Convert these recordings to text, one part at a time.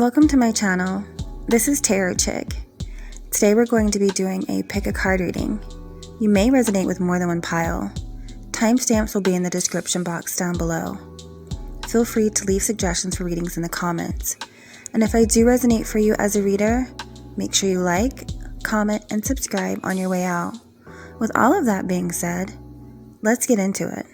Welcome to my channel. This is Tarot Chick. Today we're going to be doing a pick a card reading. You may resonate with more than one pile. Timestamps will be in the description box down below. Feel free to leave suggestions for readings in the comments. And if I do resonate for you as a reader, make sure you like, comment, and subscribe on your way out. With all of that being said, let's get into it.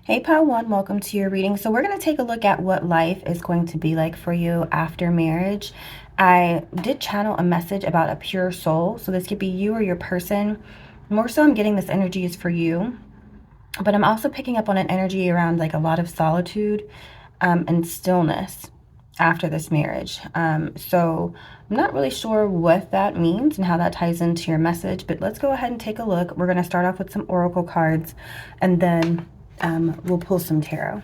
Hey Pile 1, welcome to your reading. So we're going to take a look at what life is going to be like for you after marriage. I did channel a message about a pure soul. So this could be you or your person. More so I'm getting this energy is for you. But I'm also picking up on an energy around like a lot of solitude and stillness after this marriage. So I'm not really sure what that means and how that ties into your message. But let's go ahead and take a look. We're going to start off with some oracle cards and then we'll pull some tarot.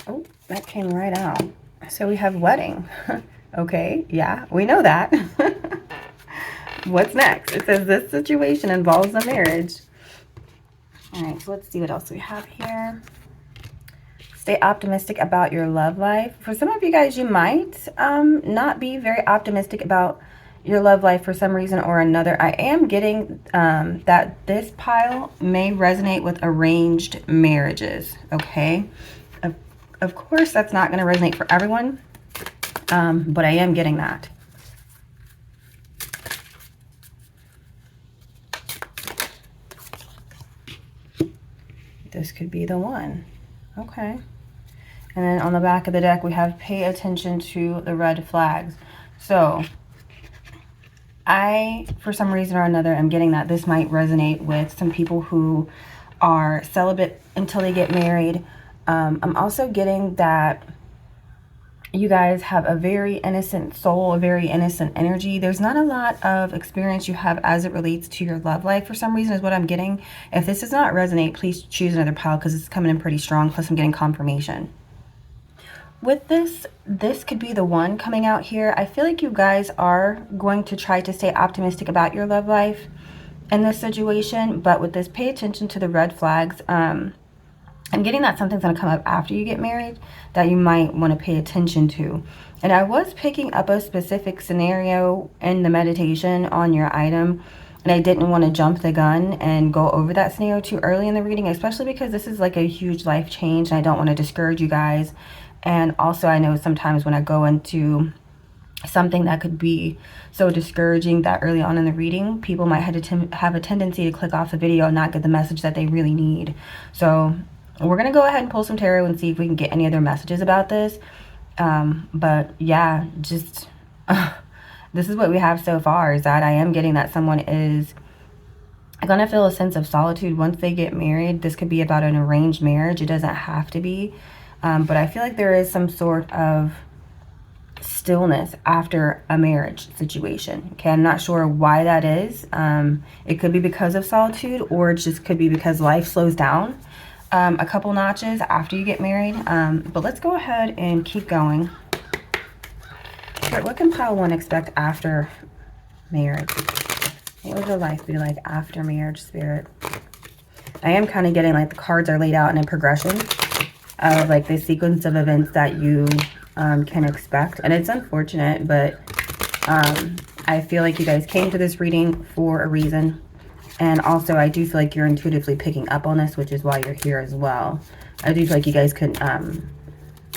Oh, that came right out. So we have wedding. Okay, yeah, we know that. What's next? It says this situation involves a marriage. All right, so let's see what else we have here. Stay optimistic about your love life. For some of you guys, you might not be very optimistic about your love life for some reason or another. I am getting that this pile may resonate with arranged marriages, okay? Of course, that's not going to resonate for everyone, but I am getting that. This could be the one. Okay. And then on the back of the deck, we have pay attention to the red flags. So for some reason or another, I'm getting that this might resonate with some people who are celibate until they get married. I'm also getting that you guys have a very innocent soul, a very innocent energy. There's not a lot of experience you have as it relates to your love life for some reason is what I'm getting. If this does not resonate, please choose another pile because it's coming in pretty strong. Plus I'm getting confirmation. With this could be the one coming out here. I feel like you guys are going to try to stay optimistic about your love life in this situation. But with this, pay attention to the red flags. I'm getting that something's going to come up after you get married that you might want to pay attention to. And I was picking up a specific scenario in the meditation on your item. And I didn't want to jump the gun and go over that scenario too early in the reading, especially because this is like a huge life change. And I don't want to discourage you guys. And also I know sometimes when I go into something that could be so discouraging that early on in the reading, people might have a tendency to click off the video and not get the message that they really need. So we're going to go ahead and pull some tarot and see if we can get any other messages about this. But yeah, just this is what we have so far, is that I am getting that someone is going to feel a sense of solitude once they get married. This could be about an arranged marriage. It doesn't have to be. But I feel like there is some sort of stillness after a marriage situation. Okay, I'm not sure why that is. It could be because of solitude, or it just could be because life slows down a couple notches after you get married. But let's go ahead and keep going. What can pile one expect after marriage? What would your life be like after marriage, Spirit? I am kind of getting like the cards are laid out in a progression of like the sequence of events that you can expect. And it's unfortunate, but I feel like you guys came to this reading for a reason. And also, I do feel like you're intuitively picking up on this, which is why you're here as well. I do feel like you guys could,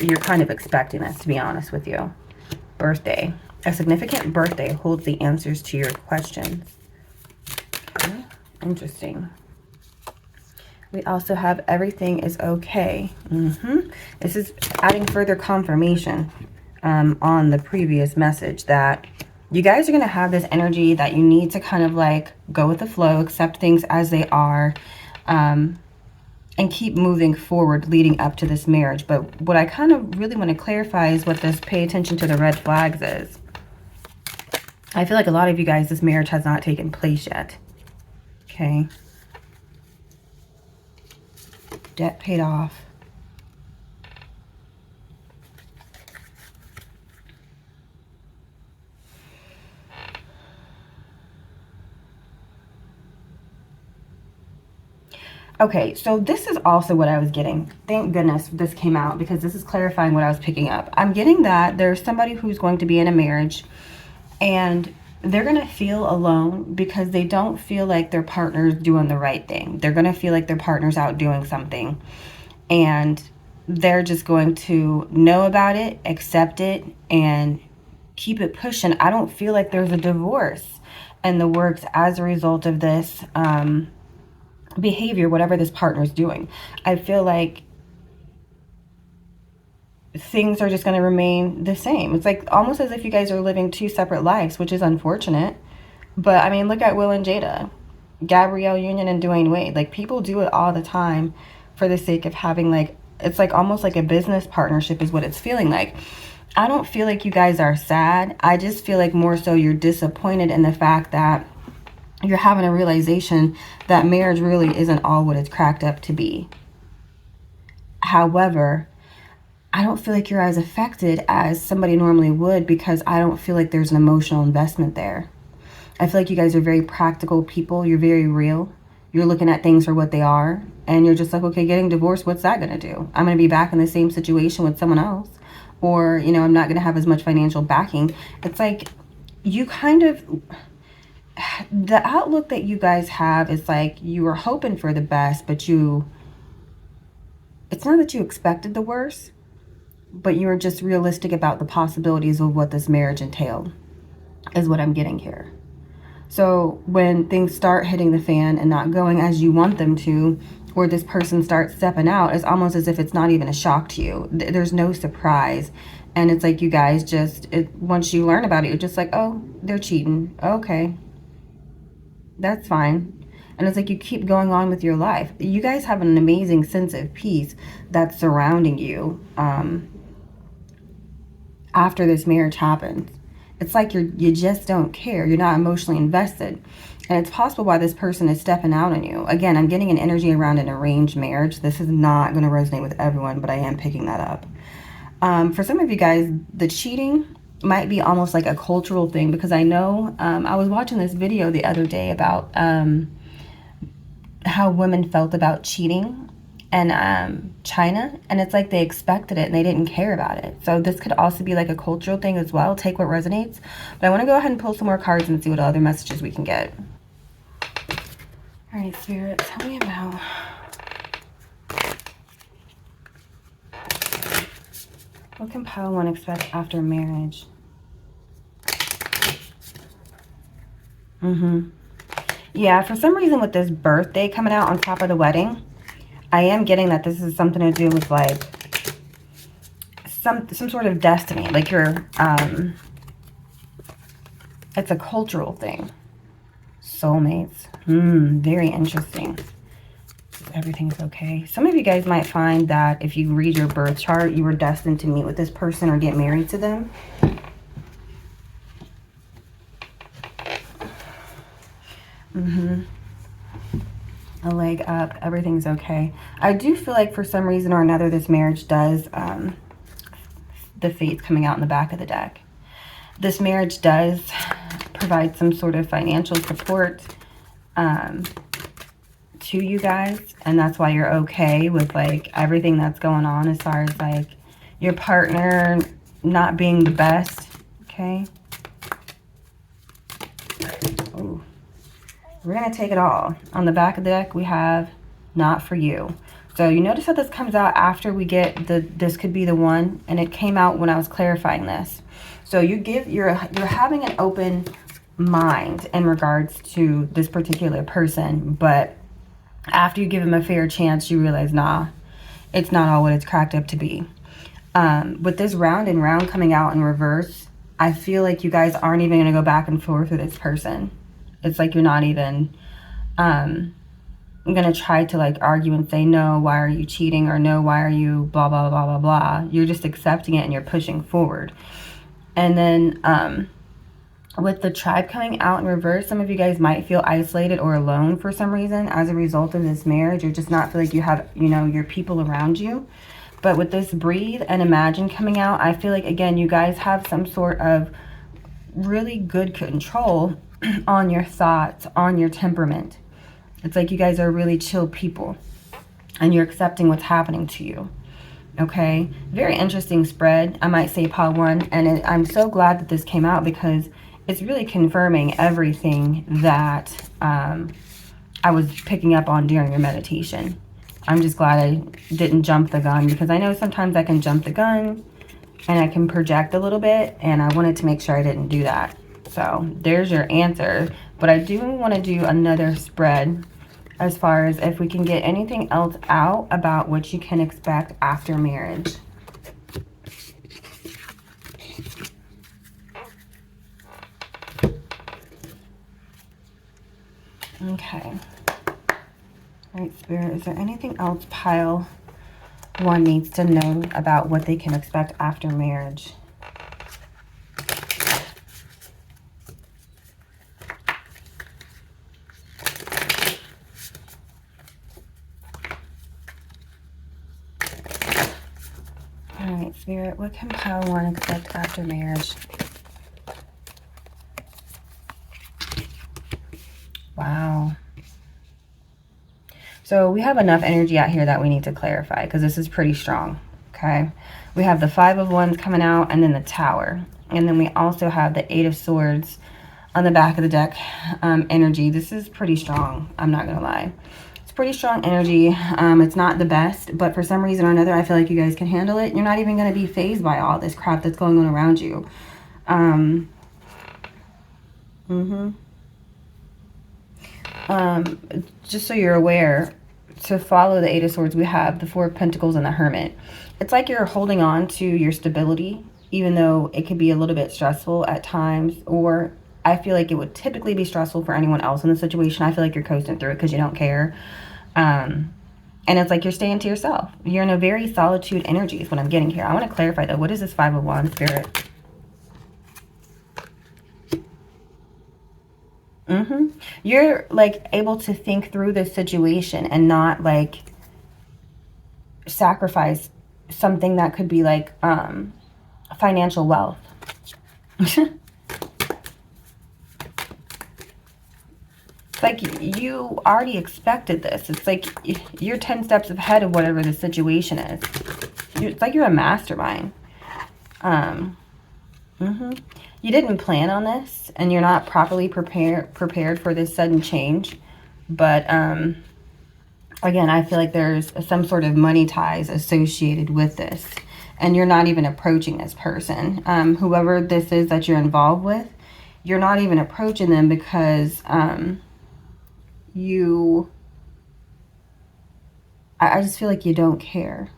you're kind of expecting this, to be honest with you. Birthday. A significant birthday holds the answers to your questions. Okay. Interesting. We also have everything is okay. This is adding further confirmation on the previous message that you guys are going to have this energy that you need to kind of like go with the flow, accept things as they are, and keep moving forward leading up to this marriage. But what I kind of really want to clarify is what this pay attention to the red flags is. I feel like a lot of you guys, this marriage has not taken place yet. Okay. Debt paid off. Okay, so this is also what I was getting. Thank goodness this came out, because this is clarifying what I was picking up. I'm getting that there's somebody who's going to be in a marriage and they're going to feel alone because they don't feel like their partner's doing the right thing. They're going to feel like their partner's out doing something. And they're just going to know about it, accept it, and keep it pushing. I don't feel like there's a divorce in the works as a result of this behavior, whatever this partner's doing. I feel like things are just going to remain the same. It's like almost as if you guys are living two separate lives, which is unfortunate. But I mean, look at Will and Jada, Gabrielle Union and Dwayne Wade. Like, people do it all the time for the sake of having, like, it's like almost like a business partnership is what it's feeling like. I don't feel like you guys are sad. I just feel like more so you're disappointed in the fact that you're having a realization that marriage really isn't all what it's cracked up to be. However, I don't feel like you're as affected as somebody normally would, because I don't feel like there's an emotional investment there. I feel like you guys are very practical people. You're very real. You're looking at things for what they are. And you're just like, okay, getting divorced, what's that going to do? I'm going to be back in the same situation with someone else. Or, you know, I'm not going to have as much financial backing. It's like you kind of... The outlook that you guys have is like you were hoping for the best, but it's not that you expected the worst, but you were just realistic about the possibilities of what this marriage entailed, is what I'm getting here. So when things start hitting the fan and not going as you want them to, or this person starts stepping out, it's almost as if it's not even a shock to you. There's no surprise. And it's like you guys just, once you learn about it, you're just like, oh, they're cheating. Okay. That's fine. And it's like you keep going on with your life. You guys have an amazing sense of peace that's surrounding you after this marriage happens. It's like you just don't care. You're not emotionally invested. And it's possible why this person is stepping out on you. Again, I'm getting an energy around an arranged marriage. This is not going to resonate with everyone, but I am picking that up. For some of you guys, the cheating might be almost like a cultural thing, because I know I was watching this video the other day about how women felt about cheating in China, and it's like they expected it and they didn't care about it. So this could also be like a cultural thing as well. Take what resonates. But I want to go ahead and pull some more cards and see what other messages we can get. All right, Spirit, tell me about... What can pile one expect after marriage? Yeah, for some reason with this birthday coming out on top of the wedding, I am getting that this is something to do with like some sort of destiny. Like you're, it's a cultural thing. Soulmates. Very interesting. everything's okay. Some of you guys might find that if you read your birth chart, you were destined to meet with this person or get married to them. A leg up, everything's okay. I do feel like for some reason or another, this marriage does, the fate's coming out in the back of the deck. This marriage does provide some sort of financial support to you guys, and that's why you're okay with like everything that's going on as far as like your partner not being the best. Okay. Ooh. We're going to take it all. On the back of the deck, we have not for you. So you notice how this comes out after we get this could be the one, and it came out when I was clarifying this. So you're having an open mind in regards to this particular person, but after you give him a fair chance, you realize, nah, it's not all what it's cracked up to be. With this round and round coming out in reverse, I feel like you guys aren't even going to go back and forth with this person. It's like you're not even going to try to like argue and say, no, why are you cheating? Or no, why are you blah, blah, blah, blah, blah. You're just accepting it and you're pushing forward. And then with the tribe coming out in reverse, some of you guys might feel isolated or alone for some reason as a result of this marriage, or just not feel like you have, you know, your people around you. But with this breathe and imagine coming out, I feel like, again, you guys have some sort of really good control on your thoughts, on your temperament. It's like you guys are really chill people and you're accepting what's happening to you. Okay, very interesting spread, I might say, pile one. And I'm so glad that this came out because it's really confirming everything that I was picking up on during your meditation. I'm just glad I didn't jump the gun, because I know sometimes I can jump the gun and I can project a little bit, and I wanted to make sure I didn't do that. So there's your answer. But I do want to do another spread as far as if we can get anything else out about what you can expect after marriage. Okay. All right, Spirit, is there anything else pile one needs to know about what they can expect after marriage? All right, Spirit, what can pile one expect after marriage? Wow. So we have enough energy out here that we need to clarify, because this is pretty strong, okay? We have the Five of Wands coming out, and then the Tower. And then we also have the Eight of Swords on the back of the deck energy. This is pretty strong, I'm not going to lie. It's pretty strong energy. It's not the best, but for some reason or another, I feel like you guys can handle it. You're not even going to be fazed by all this crap that's going on around you. Just so you're aware, to follow the Eight of Swords, we have the Four of Pentacles and the Hermit. It's like you're holding on to your stability, even though it could be a little bit stressful at times, or I feel like it would typically be stressful for anyone else in the situation. I feel like you're coasting through it because you don't care. And it's like you're staying to yourself. You're in a very solitude energy is what I'm getting here. I want to clarify though, what is this Five of Wands, Spirit? You're like able to think through this situation and not like sacrifice something that could be like financial wealth. It's like you already expected this. It's like you're 10 steps ahead of whatever the situation is. It's like you're a mastermind. You didn't plan on this, and you're not properly prepared for this sudden change. But again, I feel like there's some sort of money ties associated with this, and you're not even approaching this person. Whoever this is that you're involved with, you're not even approaching them because I just feel like you don't care.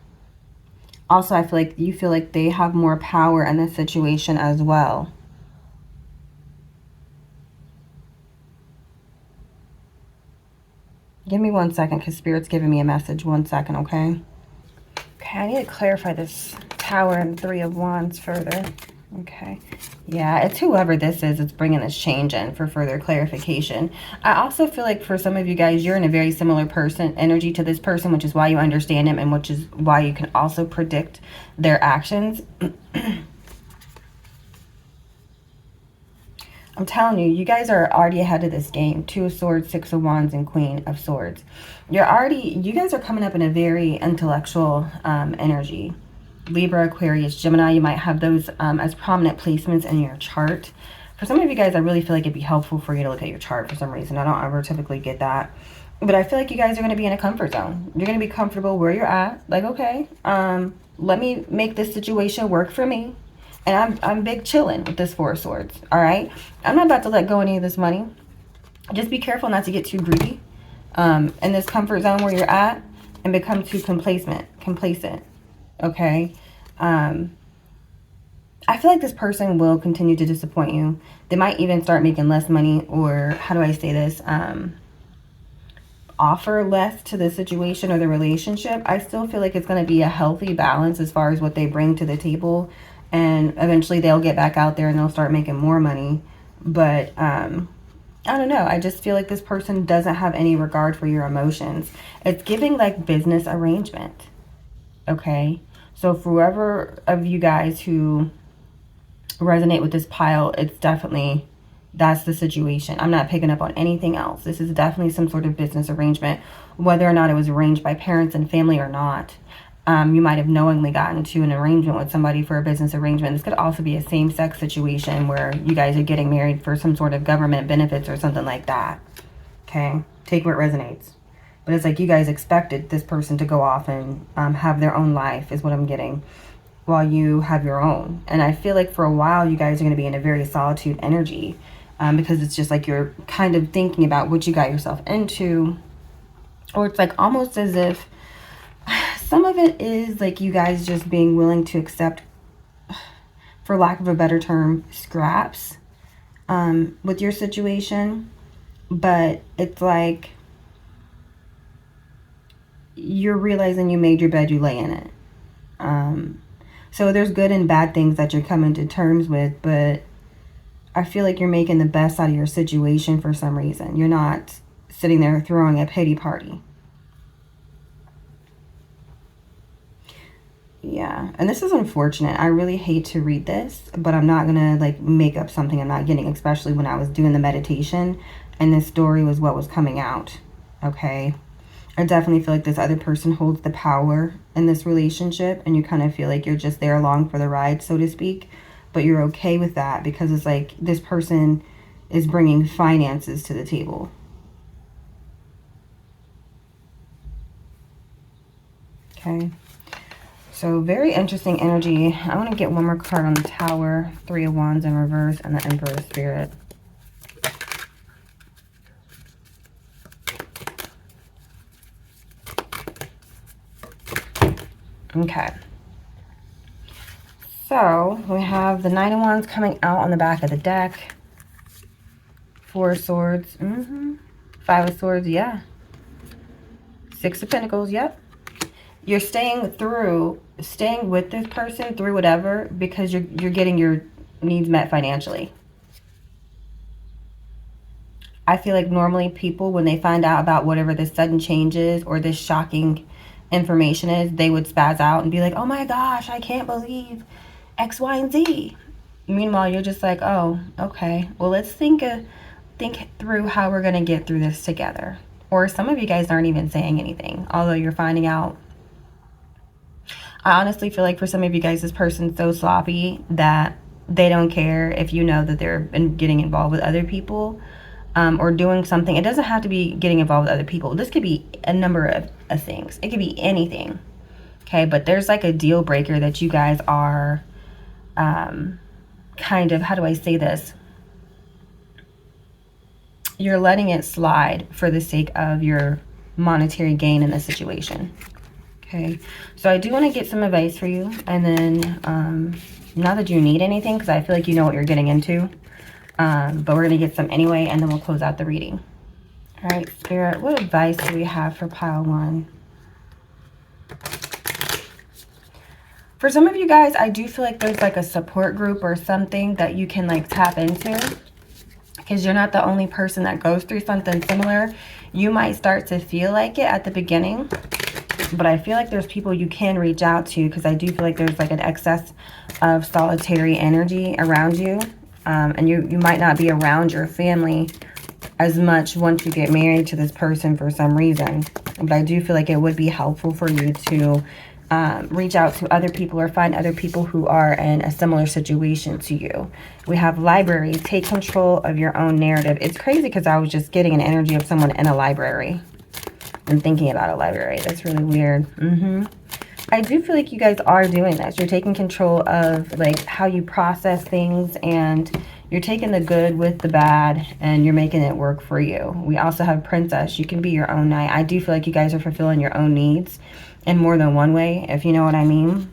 Also, I feel like you feel like they have more power in this situation as well. Give me 1 second because Spirit's giving me a message. 1 second, okay? Okay, I need to clarify this Tower and Three of Wands further. Okay. Yeah, it's whoever this is that's bringing this change in for further clarification. I also feel like for some of you guys, you're in a very similar energy to this person, which is why you understand him and which is why you can also predict their actions. I'm telling you, you guys are already ahead of this game. Two of Swords, Six of Wands, and Queen of Swords. You guys are coming up in a very intellectual energy. Libra, Aquarius, Gemini, you might have those as prominent placements in your chart. For some of you guys, I really feel like it'd be helpful for you to look at your chart for some reason. I don't ever typically get that. But I feel like you guys are going to be in a comfort zone. You're going to be comfortable where you're at. Like, okay, let me make this situation work for me. And I'm big chilling with this Four of Swords, all right? I'm not about to let go any of this money. Just be careful not to get too greedy in this comfort zone where you're at and become too complacent, okay? I feel like this person will continue to disappoint you. They might even start making less money, or how do I say this? Offer less to the situation or the relationship. I still feel like it's going to be a healthy balance as far as what they bring to the table. And eventually they'll get back out there and they'll start making more money. But I don't know. I just feel like this person doesn't have any regard for your emotions. It's giving like business arrangement. Okay. So for whoever of you guys who resonate with this pile, it's definitely, that's the situation. I'm not picking up on anything else. This is definitely some sort of business arrangement, whether or not it was arranged by parents and family or not. You might have knowingly gotten to an arrangement with somebody for a business arrangement. This could also be a same-sex situation where you guys are getting married for some sort of government benefits or something like that. Okay? Take what resonates. But it's like you guys expected this person to go off and have their own life is what I'm getting, while you have your own. And I feel like for a while you guys are going to be in a very solitude energy because it's just like you're kind of thinking about what you got yourself into. Or it's like almost as if some of it is like you guys just being willing to accept, for lack of a better term, scraps with your situation. But it's like you're realizing you made your bed, you lay in it. So there's good and bad things that you're coming to terms with, but I feel like you're making the best out of your situation for some reason. You're not sitting there throwing a pity party. Yeah, and this is unfortunate. I really hate to read this, but I'm not gonna like make up something I'm not getting, especially when I was doing the meditation and this story was what was coming out. Okay, I definitely feel like this other person holds the power in this relationship, and you kind of feel like you're just there along for the ride, so to speak, but you're okay with that because it's like this person is bringing finances to the table. Okay. So very interesting energy. I want to get one more card on the Tower, Three of Wands in reverse, and the Emperor Spirit. Okay. So we have the Nine of Wands coming out on the back of the deck. Four of Swords. Five of Swords, yeah. Six of Pentacles, yep. You're staying with this person through whatever because you're getting your needs met financially. I feel like normally people, when they find out about whatever this sudden change is or this shocking information is, they would spaz out and be like, oh my gosh, I can't believe X, Y, and Z. Meanwhile, you're just like, oh, okay. Well, let's think through how we're going to get through this together. Or some of you guys aren't even saying anything, although you're finding out. I honestly feel like for some of you guys, this person's so sloppy that they don't care if you know that they're getting involved with other people or doing something. It doesn't have to be getting involved with other people. This could be a number of things. It could be anything. Okay, but there's like a deal breaker that you guys are kind of, how do I say this? You're letting it slide for the sake of your monetary gain in the situation. Okay, so I do want to get some advice for you, and then not that you need anything because I feel like you know what you're getting into, but we're going to get some anyway, and then we'll close out the reading. All right, Spirit, what advice do we have for pile 1? For some of you guys, I do feel like there's like a support group or something that you can like tap into, because you're not the only person that goes through something similar. You might start to feel like it at the beginning, but I feel like there's people you can reach out to, because I do feel like there's like an excess of solitary energy around you. And you might not be around your family as much once you get married to this person for some reason. But I do feel like it would be helpful for you to reach out to other people or find other people who are in a similar situation to you. We have library. Take control of your own narrative. It's crazy because I was just getting an energy of someone in a library and thinking about a library. That's really weird. I do feel like you guys are doing this. You're taking control of like how you process things, and you're taking the good with the bad and you're making it work for you. We also have Princess. You can be your own knight. I do feel like you guys are fulfilling your own needs in more than one way, if you know what I mean.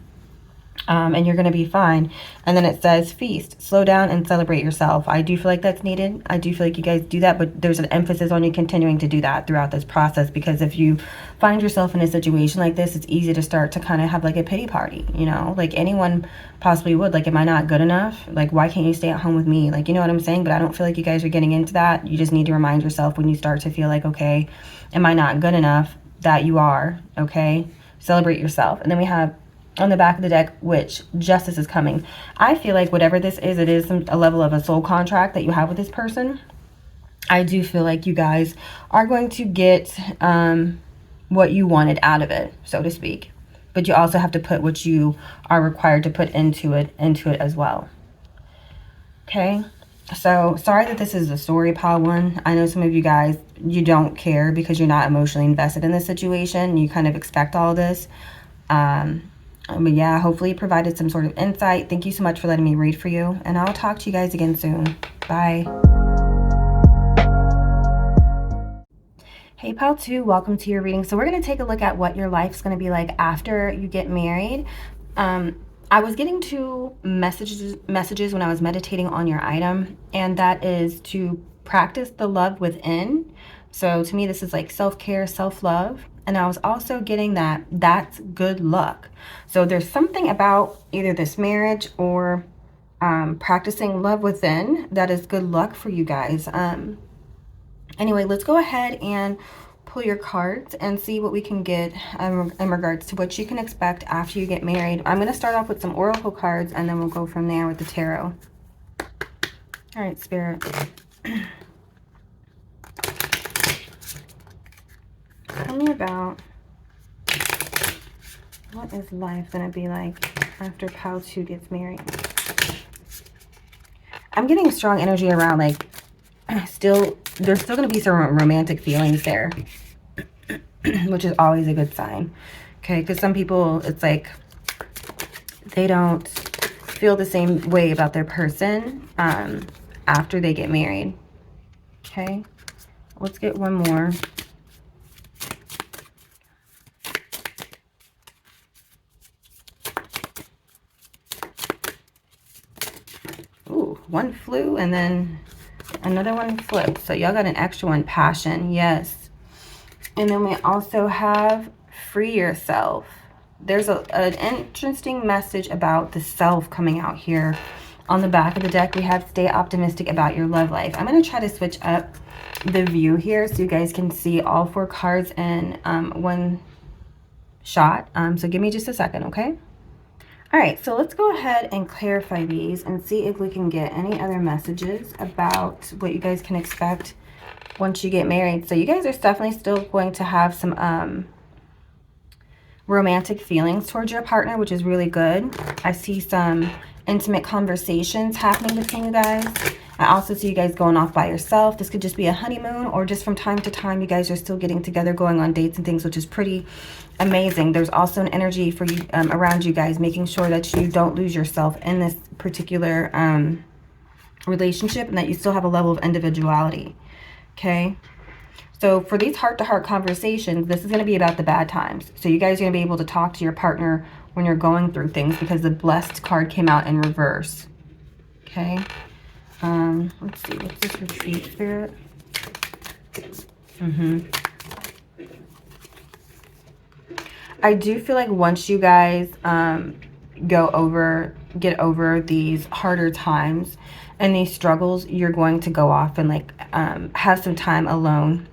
And you're going to be fine. And then it says feast, slow down and celebrate yourself. I do feel like that's needed. I do feel like you guys do that, but there's an emphasis on you continuing to do that throughout this process, because if you find yourself in a situation like this, it's easy to start to kind of have like a pity party, you know, like anyone possibly would. Like, am I not good enough? Like, why can't you stay at home with me? Like, you know what I'm saying? But I don't feel like you guys are getting into that. You just need to remind yourself when you start to feel like, okay, am I not good enough, that you are, okay? Celebrate yourself. And then we have on the back of the deck, which justice is coming. I feel like whatever this is, it is a level of a soul contract that you have with this person. I do feel like you guys are going to get what you wanted out of it, so to speak. But you also have to put what you are required to put into it as well. Okay. So sorry that this is a story, pile 1. I know some of you guys, you don't care because you're not emotionally invested in this situation. You kind of expect all this. But yeah, hopefully it provided some sort of insight. Thank you so much for letting me read for you. And I'll talk to you guys again soon. Bye. Hey, pile 2, welcome to your reading. So we're going to take a look at what your life's going to be like after you get married. I was getting 2 messages when I was meditating on your item, and that is to practice the love within. So to me, this is like self-care, self-love. And I was also getting that that's good luck. So there's something about either this marriage or practicing love within that is good luck for you guys. Anyway, let's go ahead and pull your cards and see what we can get in regards to what you can expect after you get married. I'm going to start off with some oracle cards, and then we'll go from there with the tarot. All right, Spirit. Tell me about what is life going to be like after pile 2 gets married. I'm getting strong energy around like there's still going to be some romantic feelings there, which is always a good sign. Okay, because some people, it's like they don't feel the same way about their person after they get married. Okay, let's get one more. Ooh, one flew and then another one flipped. So y'all got an extra one, passion. Yes. And then we also have free yourself. There's an interesting message about the self coming out here. On the back of the deck, we have stay optimistic about your love life. I'm going to try to switch up the view here so you guys can see all 4 cards in one shot. So give me just a second, okay? All right, so let's go ahead and clarify these and see if we can get any other messages about what you guys can expect once you get married. So you guys are definitely still going to have some romantic feelings towards your partner, which is really good. I see some intimate conversations happening between you guys. I also see you guys going off by yourself. This could just be a honeymoon, or just from time to time you guys are still getting together, going on dates and things, which is pretty amazing. There's also an energy for you around you guys, making sure that you don't lose yourself in this particular relationship, and that you still have a level of individuality. Okay, so for these heart-to-heart conversations, this is going to be about the bad times. So you guys are going to be able to talk to your partner when you're going through things, because the blessed card came out in reverse. Okay, let's see, what's this retreat, Spirit? I do feel like once you guys get over these harder times and these struggles, you're going to go off and like have some time alone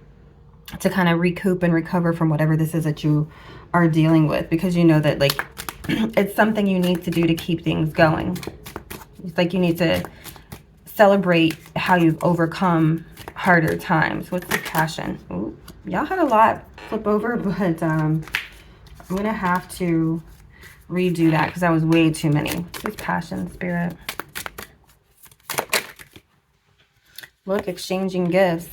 to kind of recoup and recover from whatever this is that you are dealing with, because you know that like it's something you need to do to keep things going. It's like you need to celebrate how you've overcome harder times. What's the passion? Y'all had a lot flip over, but I'm gonna have to redo that because that was way too many. This passion, Spirit. Look, exchanging gifts.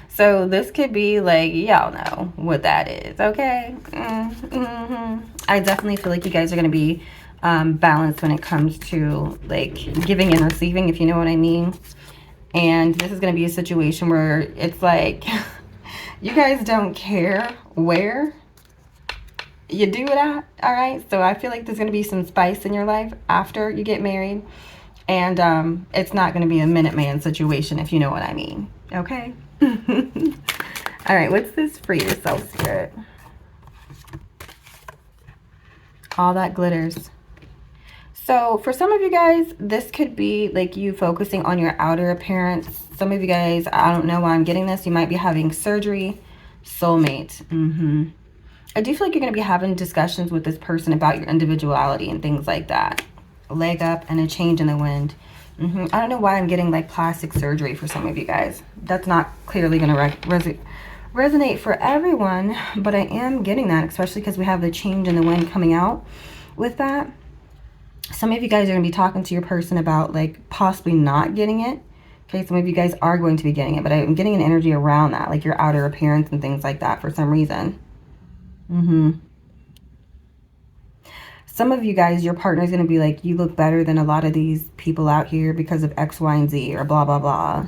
So this could be like, y'all know what that is, okay? I definitely feel like you guys are going to be balanced when it comes to like giving and receiving, if you know what I mean. And this is going to be a situation where it's like you guys don't care where you do it at, all right? So I feel like there's going to be some spice in your life after you get married. And it's not going to be a Minuteman situation, if you know what I mean. Okay? All right, what's this for yourself, Spirit? All that glitters. So for some of you guys, this could be like you focusing on your outer appearance. Some of you guys, I don't know why I'm getting this. You might be having surgery. Soulmate. I do feel like you're going to be having discussions with this person about your individuality and things like that. Leg up and a change in the wind. I don't know why I'm getting like plastic surgery for some of you guys. That's not clearly going to resonate for everyone, but I am getting that, especially because we have the change in the wind coming out with that. Some of you guys are going to be talking to your person about like possibly not getting it. Okay, some of you guys are going to be getting it, but I'm getting an energy around that, like your outer appearance and things like that for some reason. Some of you guys, your partner is going to be like, you look better than a lot of these people out here because of X, Y, and Z, or blah, blah, blah.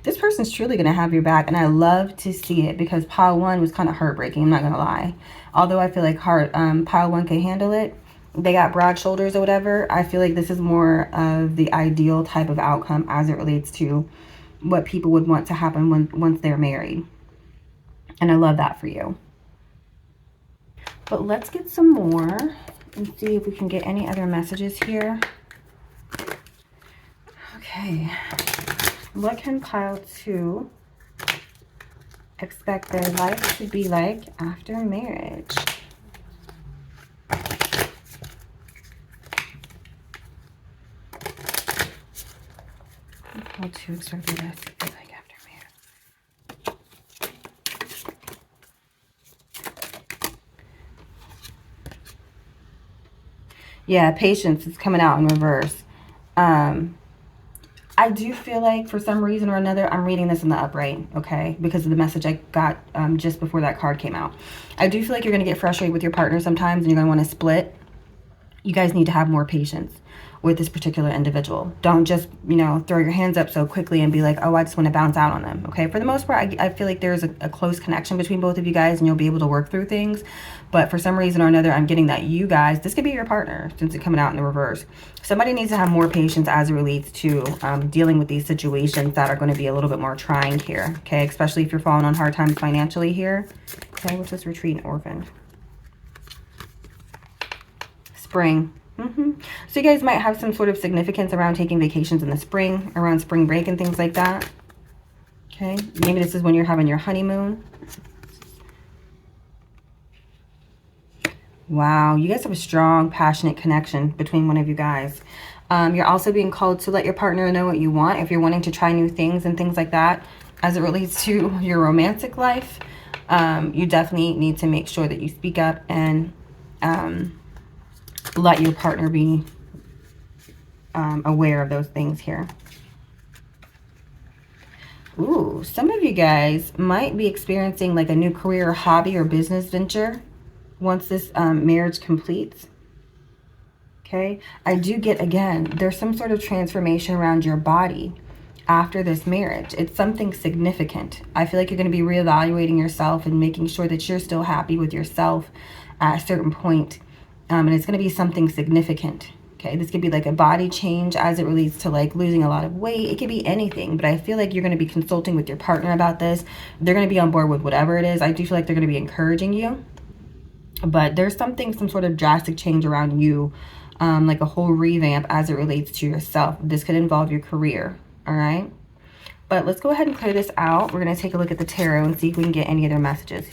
This person's truly going to have your back, and I love to see it because pile one was kind of heartbreaking, I'm not going to lie. Although I feel like pile one can handle it. They got broad shoulders or whatever. I feel like this is more of the ideal type of outcome as it relates to what people would want to happen once they're married. And I love that for you. But let's get some more and see if we can get any other messages here. Okay. What can pile two expect their life to be like after marriage? Pile two expect their life to be like after marriage. Yeah, patience is coming out in reverse. I do feel like for some reason or another, I'm reading this in the upright, okay, because of the message I got just before that card came out. I do feel like you're going to get frustrated with your partner sometimes and you're going to want to split. You guys need to have more patience with this particular individual. Don't just, you know, throw your hands up so quickly and be like, oh, I just want to bounce out on them, okay? For the most part, I feel like there's a close connection between both of you guys and you'll be able to work through things. But for some reason or another, I'm getting that you guys, this could be your partner since it's coming out in the reverse. Somebody needs to have more patience as it relates to dealing with these situations that are going to be a little bit more trying here, okay? Especially if you're falling on hard times financially here. Okay, what's this? Retreat and orphan. Spring. So you guys might have some sort of significance around taking vacations in the spring, around spring break and things like that. Okay, maybe this is when you're having your honeymoon. Wow, you guys have a strong, passionate connection between one of you guys. You're also being called to let your partner know what you want if you're wanting to try new things and things like that as it relates to your romantic life. You definitely need to make sure that you speak up and let your partner be aware of those things here. Ooh, some of you guys might be experiencing like a new career, hobby, or business venture once this marriage completes. Okay, I do get, again, there's some sort of transformation around your body after this marriage. It's something significant. I feel like you're going to be reevaluating yourself and making sure that you're still happy with yourself at a certain point. And it's going to be something significant. Okay, this could be like a body change as it relates to like losing a lot of weight. It could be anything, but I feel like you're going to be consulting with your partner about this. They're going to be on board with whatever it is. I do feel like they're going to be encouraging you, but there's something, some sort of drastic change around you, like a whole revamp as it relates to yourself. This could involve your career, all right? But let's go ahead and clear this out. We're going to take a look at the tarot and see if we can get any other messages.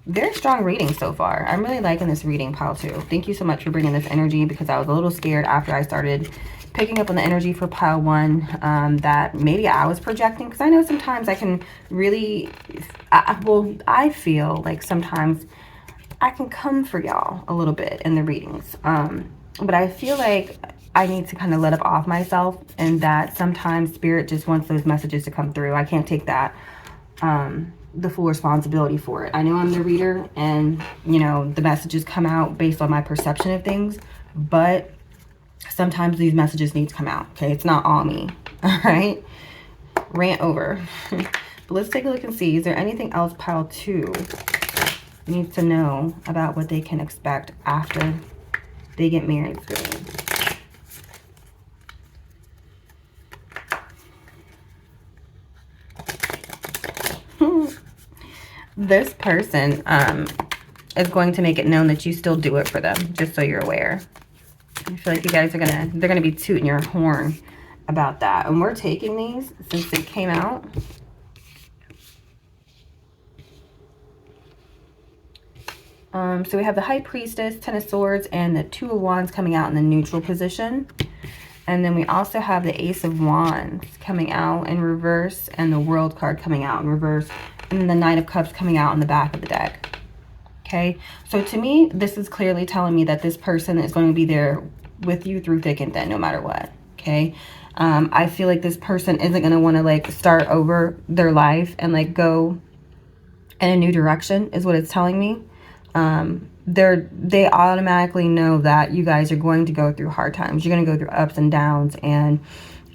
Very strong reading so far. I'm really liking this reading, pile 2. Thank you so much for bringing this energy, because I was a little scared after I started picking up on the energy for pile 1 that maybe I was projecting, because I know sometimes I can really, I feel like sometimes I can come for y'all a little bit in the readings. But I feel like I need to kind of let up off myself, and that sometimes spirit just wants those messages to come through. I can't take that the full responsibility for it. I know I'm the reader, and you know, the messages come out based on my perception of things, but sometimes these messages need to come out. Okay, it's not all me. All right, rant over. But let's take a look and see, is there anything else pile 2 needs to know about what they can expect after they get married soon? This person is going to make it known that you still do it for them, just so you're aware. I feel like you guys are they're gonna be tooting your horn about that. And we're taking these since they came out. So we have the High Priestess, Ten of Swords, and the Two of Wands coming out in the neutral position. And then we also have the Ace of Wands coming out in reverse, and the World card coming out in reverse, and then the Knight of Cups coming out in the back of the deck. Okay, so to me, this is clearly telling me that this person is going to be there with you through thick and thin, no matter what. Okay, I feel like this person isn't going to want to like start over their life and like go in a new direction, is what it's telling me. They automatically know that you guys are going to go through hard times. You're going to go through ups and downs, and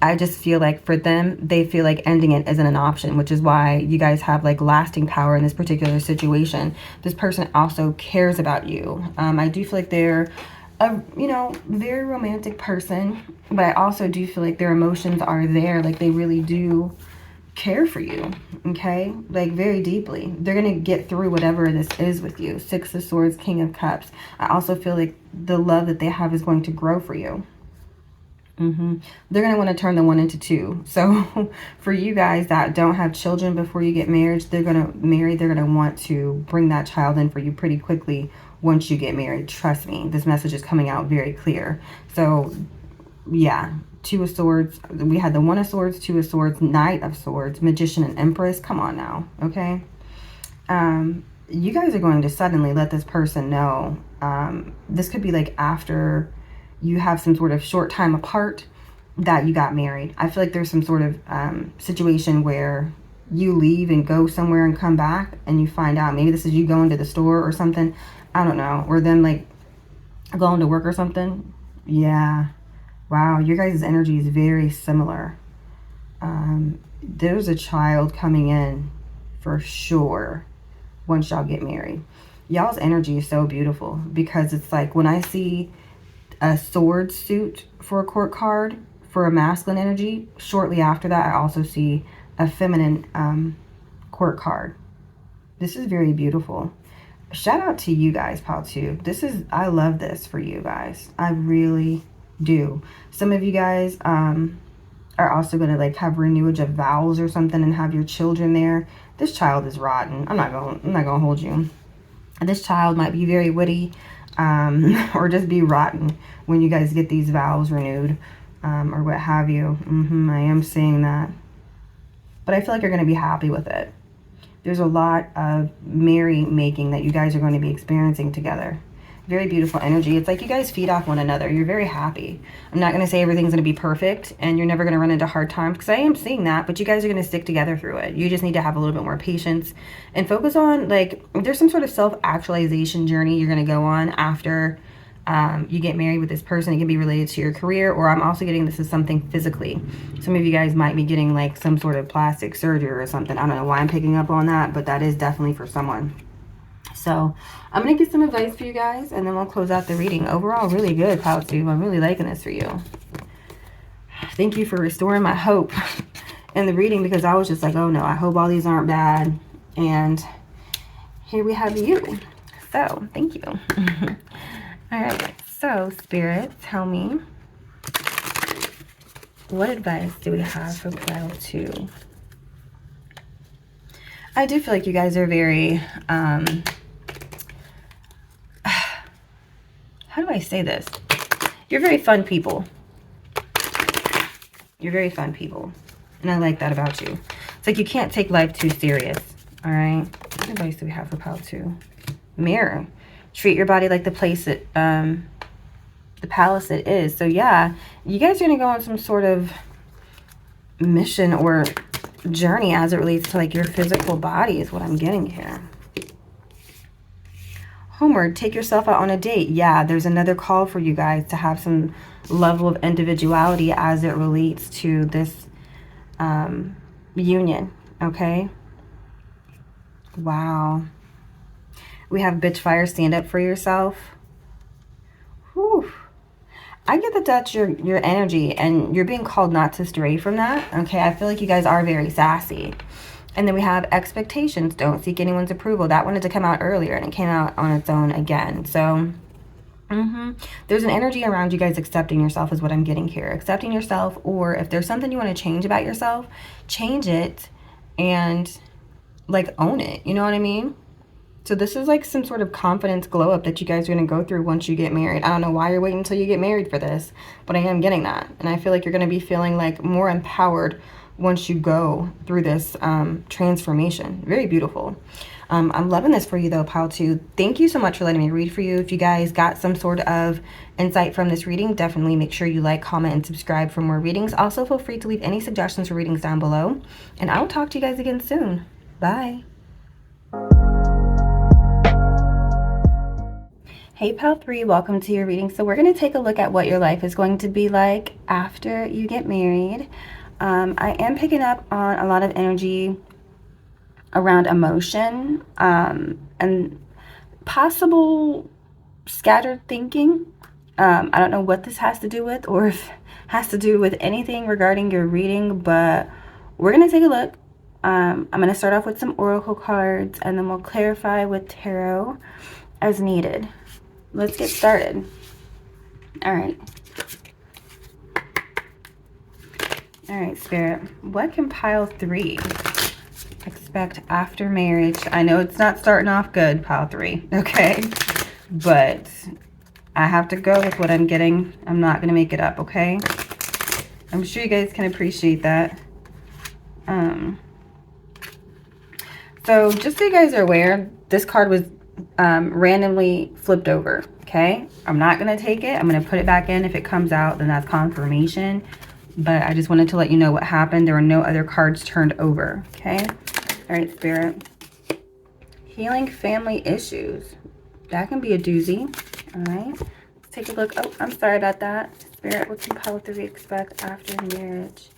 I just feel like for them, they feel like ending it isn't an option, which is why you guys have like lasting power in this particular situation. This person also cares about you. I do feel like they're a, you know, very romantic person, but I also do feel like their emotions are there. Like they really do care for you, okay? Like very deeply. They're going to get through whatever this is with you. Six of Swords, King of Cups. I also feel like the love that they have is going to grow for you. They're going to want to turn the 1 into 2. So for you guys that don't have children before you get married, they're going to want to bring that child in for you pretty quickly once you get married. Trust me, this message is coming out very clear. So yeah, Two of Swords. We had the One of Swords, Two of Swords, Knight of Swords, Magician, and Empress. Come on now, okay? You guys are going to suddenly let this person know. This could be like after you have some sort of short time apart that you got married. I feel like there's some sort of situation where you leave and go somewhere and come back and you find out. Maybe this is you going to the store or something. I don't know. Or them like going to work or something. Yeah. Wow. Your guys' energy is very similar. There's a child coming in for sure once y'all get married. Y'all's energy is so beautiful, because it's like when I see a sword suit for a court card for a masculine energy, shortly after that I also see a feminine court card. This is very beautiful. Shout out to you guys, pile 2. I love this for you guys. I really do. Some of you guys are also going to like have renewage of vows or something and have your children there. This child is rotten. I'm not gonna hold you. This child might be very witty, or just be rotten when you guys get these vows renewed, or what have you. I am seeing that. But I feel like you're going to be happy with it. There's a lot of merry making that you guys are going to be experiencing together. Very beautiful energy. It's like you guys feed off one another. You're very happy. I'm not going to say everything's going to be perfect and you're never going to run into hard times, because I am seeing that, but you guys are going to stick together through it. You just need to have a little bit more patience and focus on, like, there's some sort of self-actualization journey you're going to go on after you get married with this person. It can be related to your career, or I'm also getting this as something physically. Some of you guys might be getting like some sort of plastic surgery or something. I don't know why I'm picking up on that, but that is definitely for someone. So I'm going to get some advice for you guys, and then we'll close out the reading. Overall, really good, Pile 2. I'm really liking this for you. Thank you for restoring my hope in the reading, because I was just like, oh no, I hope all these aren't bad. And here we have you. So thank you. All right. So Spirit, tell me, what advice do we have for Pile 2? I do feel like you guys are very, how do I say this? You're very fun people. You're very fun people. And I like that about you. It's like you can't take life too serious. All right. What advice do we have for Pile 2? Mirror. Treat your body like the place it, the palace it is. So yeah, you guys are going to go on some sort of mission or journey as it relates to like your physical body is what I'm getting here. Homeward, take yourself out on a date. Yeah, there's another call for you guys to have some level of individuality as it relates to this union. Okay. Wow. We have bitch fire, stand up for yourself. Whew. I get that that's your energy, and you're being called not to stray from that. Okay, I feel like you guys are very sassy. And then we have expectations. Don't seek anyone's approval. That wanted to come out earlier, and it came out on its own again. So there's an energy around you guys accepting yourself is what I'm getting here. Accepting yourself, or if there's something you want to change about yourself, change it and like own it. You know what I mean? So this is like some sort of confidence glow up that you guys are going to go through once you get married. I don't know why you're waiting until you get married for this, but I am getting that. And I feel like you're going to be feeling like more empowered once you go through this transformation. Very beautiful. I'm loving this for you though, Pile 2. Thank you so much for letting me read for you. If you guys got some sort of insight from this reading, definitely make sure you like, comment, and subscribe for more readings. Also, feel free to leave any suggestions for readings down below. And I will talk to you guys again soon. Bye. Hey Pile 3, welcome to your reading. So we're going to take a look at what your life is going to be like after you get married. I am picking up on a lot of energy around emotion and possible scattered thinking. I don't know what this has to do with, or if it has to do with anything regarding your reading, but we're going to take a look. I'm going to start off with some oracle cards, and then we'll clarify with tarot as needed. Let's get started. All right. All right, Spirit. What can Pile 3 expect after marriage? I know it's not starting off good, Pile 3, okay? But I have to go with what I'm getting. I'm not going to make it up, okay? I'm sure you guys can appreciate that. So just so you guys are aware, this card was randomly flipped over, okay? I'm not going to take it. I'm going to put it back in. If it comes out, then that's confirmation. But I just wanted to let you know what happened. There were no other cards turned over, okay? All right, Spirit. Healing family issues. That can be a doozy, all right? Let's take a look. Oh, I'm sorry about that. Spirit, what can Pile 3 expect after marriage?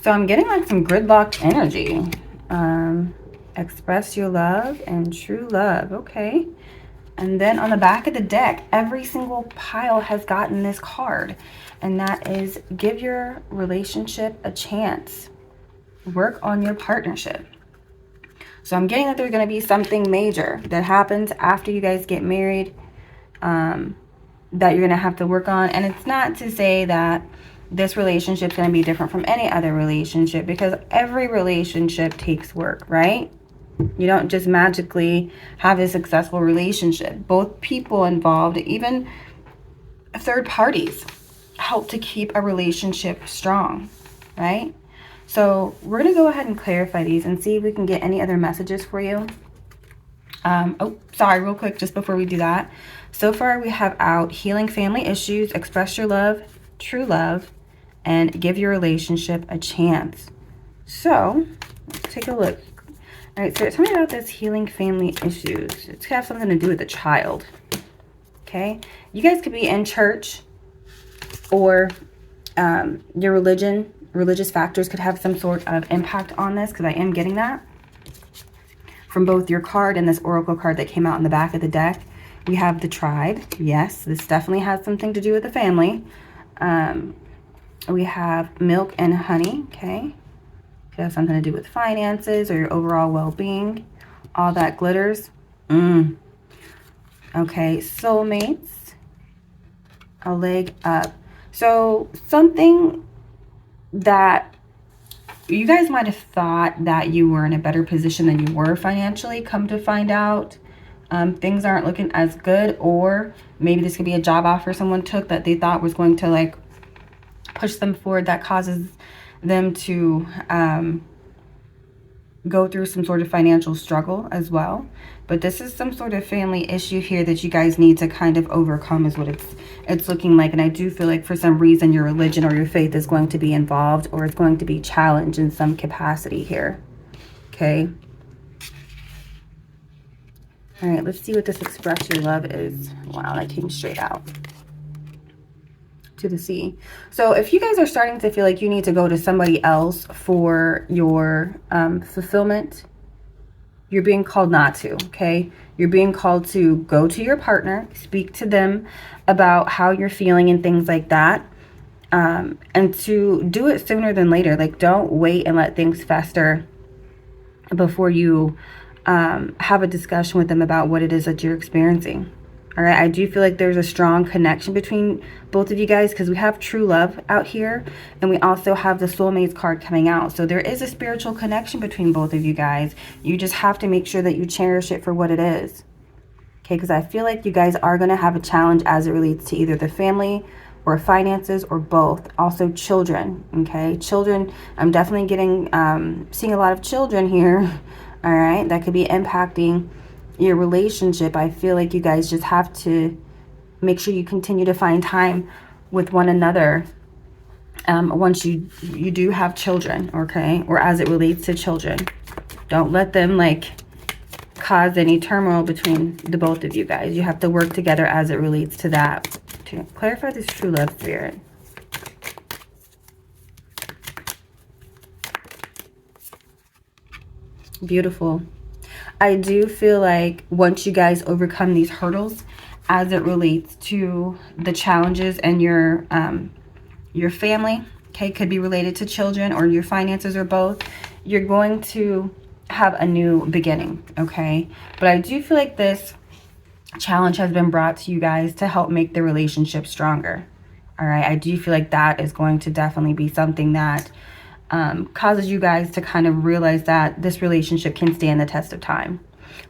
So I'm getting like some gridlocked energy. Express your love and true love. Okay. And then on the back of the deck, every single pile has gotten this card. And that is give your relationship a chance. Work on your partnership. So I'm getting that there's going to be something major that happens after you guys get married that you're going to have to work on. And it's not to say that this relationship is going to be different from any other relationship, because every relationship takes work, right? You don't just magically have a successful relationship. Both people involved, even third parties, help to keep a relationship strong, right? So we're going to go ahead and clarify these and see if we can get any other messages for you. Oh, sorry, real quick, just before we do that. So far we have out healing family issues, express your love, true love, and give your relationship a chance. So let's take a look. All right, so tell me about this healing family issues. It's have something to do with a child. Okay, you guys could be in church, or your religious factors could have some sort of impact on this, because I am getting that from both your card and this oracle card that came out in the back of the deck. We have the tribe. Yes, this definitely has something to do with the family. We have milk and honey. Okay, could have something to do with finances or your overall well-being. All that glitters. Okay, soulmates. A leg up. So something that you guys might have thought that you were in a better position than you were financially. Come to find out, things aren't looking as good, or maybe this could be a job offer someone took that they thought was going to like push them forward, that causes them to go through some sort of financial struggle as well. But this is some sort of family issue here that you guys need to kind of overcome, is what it's looking like. And I do feel like for some reason your religion or your faith is going to be involved, or it's going to be challenged in some capacity here. Okay. All right, let's see what this express your love is. Wow, that came straight out to the sea. So if you guys are starting to feel like you need to go to somebody else for your fulfillment, you're being called not to. Okay, you're being called to go to your partner, speak to them about how you're feeling and things like that, and to do it sooner than later. Like, don't wait and let things fester before you have a discussion with them about what it is that you're experiencing. All right, I do feel like there's a strong connection between both of you guys, because we have true love out here, and we also have the soulmates card coming out. So there is a spiritual connection between both of you guys. You just have to make sure that you cherish it for what it is. Okay, because I feel like you guys are going to have a challenge as it relates to either the family or finances, or both. Also children. Okay, children, I'm definitely getting seeing a lot of children here. All right, that could be impacting your relationship. I feel like you guys just have to make sure you continue to find time with one another once you do have children. Okay, or as it relates to children, don't let them like cause any turmoil between the both of you guys. You have to work together as it relates to that. To clarify this true love, Spirit. Beautiful. I do feel like once you guys overcome these hurdles as it relates to the challenges and your family, okay, could be related to children or your finances or both, you're going to have a new beginning. Okay, but I do feel like this challenge has been brought to you guys to help make the relationship stronger. All right, I do feel like that is going to definitely be something that causes you guys to kind of realize that this relationship can stand the test of time.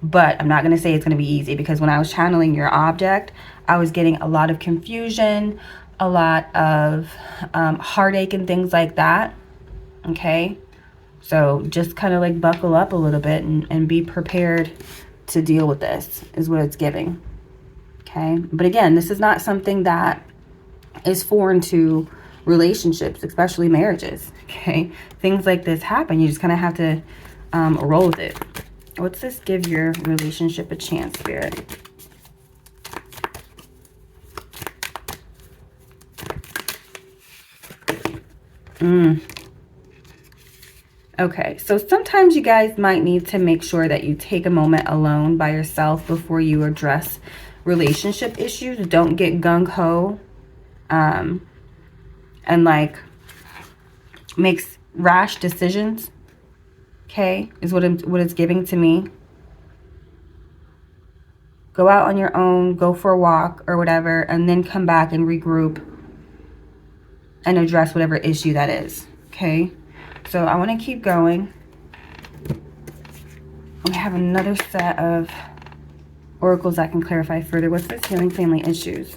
But I'm not going to say it's going to be easy, because when I was channeling your object, I was getting a lot of confusion, a lot of heartache and things like that. Okay, so just kind of like buckle up a little bit and be prepared to deal with this, is what it's giving. Okay, but again, this is not something that is foreign to relationships, especially marriages. Okay, things like this happen. You just kind of have to roll with it. What's this give your relationship a chance, Spirit? Okay, so sometimes you guys might need to make sure that you take a moment alone by yourself before you address relationship issues. Don't get gung-ho and like makes rash decisions. Okay, is what it's giving to me. Go out on your own, go for a walk or whatever, and then come back and regroup and address whatever issue that is. Okay, so I want to keep going. We have another set of oracles that can clarify further. What's this healing family issues?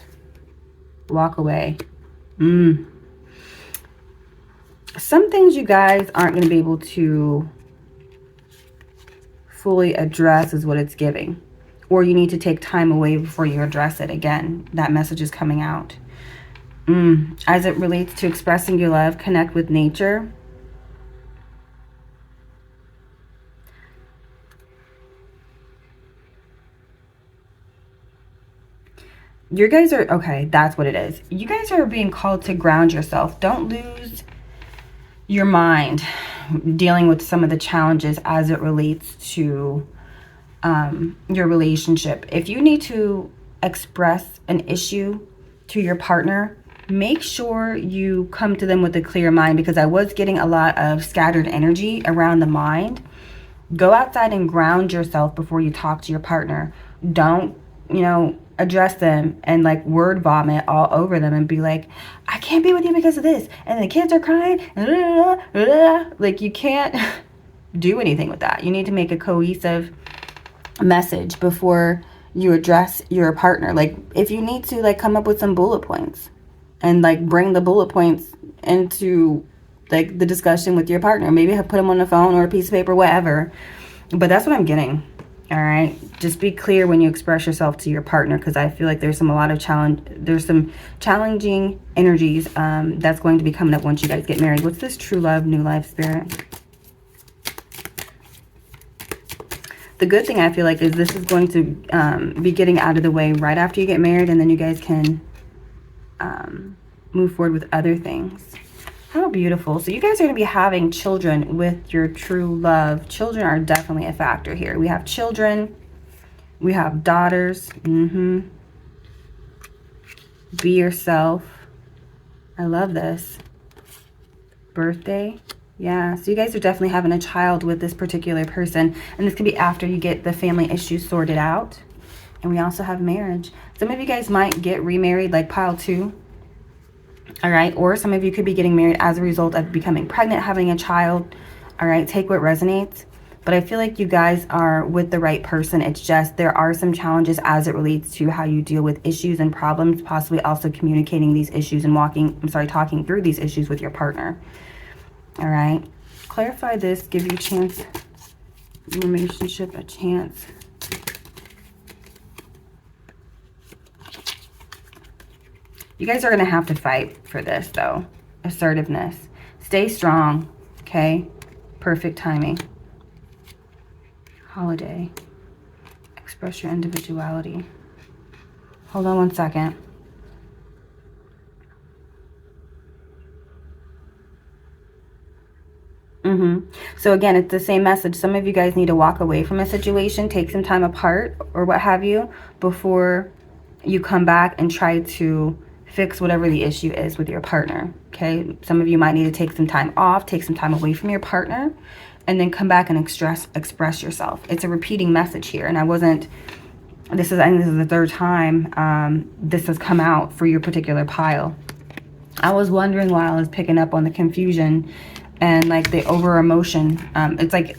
Walk away. Some things you guys aren't going to be able to fully address, is what it's giving. Or you need to take time away before you address it. Again, that message is coming out. As it relates to expressing your love, connect with nature. You guys are, okay, that's what it is. You guys are being called to ground yourself. Don't lose your mind dealing with some of the challenges as it relates to your relationship. If you need to express an issue to your partner, make sure you come to them with a clear mind, because I was getting a lot of scattered energy around the mind. Go outside and ground yourself before you talk to your partner. Don't, address them and like word vomit all over them and be like, I can't be with you because of this, and the kids are crying. Like, you can't do anything with that. You need to make a cohesive message before you address your partner. Like, if you need to, like, come up with some bullet points and like bring the bullet points into like the discussion with your partner. Maybe put them on the phone or a piece of paper, whatever. But that's what I'm getting. All right, just be clear when you express yourself to your partner, because I feel like there's some challenging energies that's going to be coming up once you guys get married. What's this true love, new life, spirit? The good thing I feel like is this is going to be getting out of the way right after you get married, and then you guys can move forward with other things. How beautiful. So you guys are going to be having children with your true love. Children are definitely a factor here. We have children. We have daughters. Be yourself. I love this. Birthday. Yeah, so you guys are definitely having a child with this particular person. And this could be after you get the family issues sorted out. And we also have marriage. Some of you guys might get remarried, like pile 2. All right, or some of you could be getting married as a result of becoming pregnant, having a child. All right, take what resonates. But I feel like you guys are with the right person. It's just there are some challenges as it relates to how you deal with issues and problems, possibly also communicating these issues and talking through these issues with your partner. All right, clarify this, give your relationship a chance. You guys are going to have to fight for this, though. Assertiveness. Stay strong, okay? Perfect timing. Holiday. Express your individuality. Hold on one second. So again, it's the same message. Some of you guys need to walk away from a situation, take some time apart or what have you, before you come back and try to fix whatever the issue is with your partner. Okay, some of you might need to take some time off, take some time away from your partner, and then come back and express yourself. It's a repeating message here, and I think this is the third time this has come out for your particular pile. I was wondering why I was picking up on the confusion and like the over emotion. It's like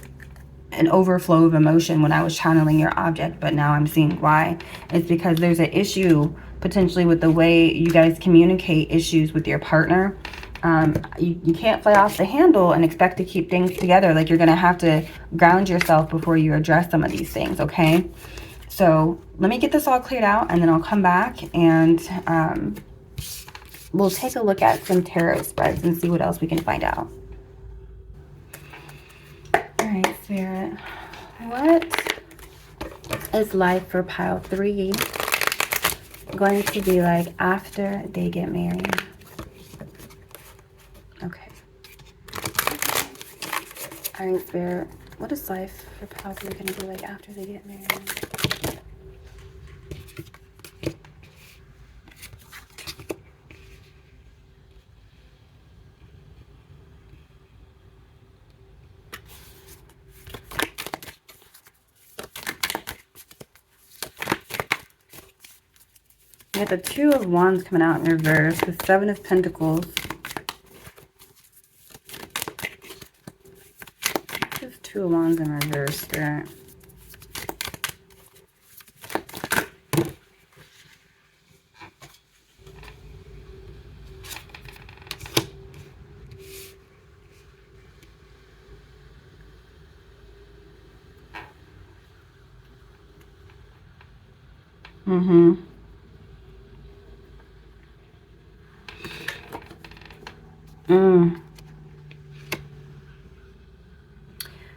an overflow of emotion when I was channeling your object, but now I'm seeing why. It's because there's an issue potentially with the way you guys communicate issues with your partner. You can't fly off the handle and expect to keep things together. Like, you're going to have to ground yourself before you address some of these things, okay? So let me get this all cleared out, and then I'll come back and we'll take a look at some tarot spreads and see what else we can find out. All right, Spirit. What is life for pile 3 going to be like after they get married? Okay. All right, Spirit. What is life for pile 3 going to be like after they get married? We have the 2 of Wands coming out in reverse, the 7 of Pentacles. Just 2 of Wands in reverse, Spirit.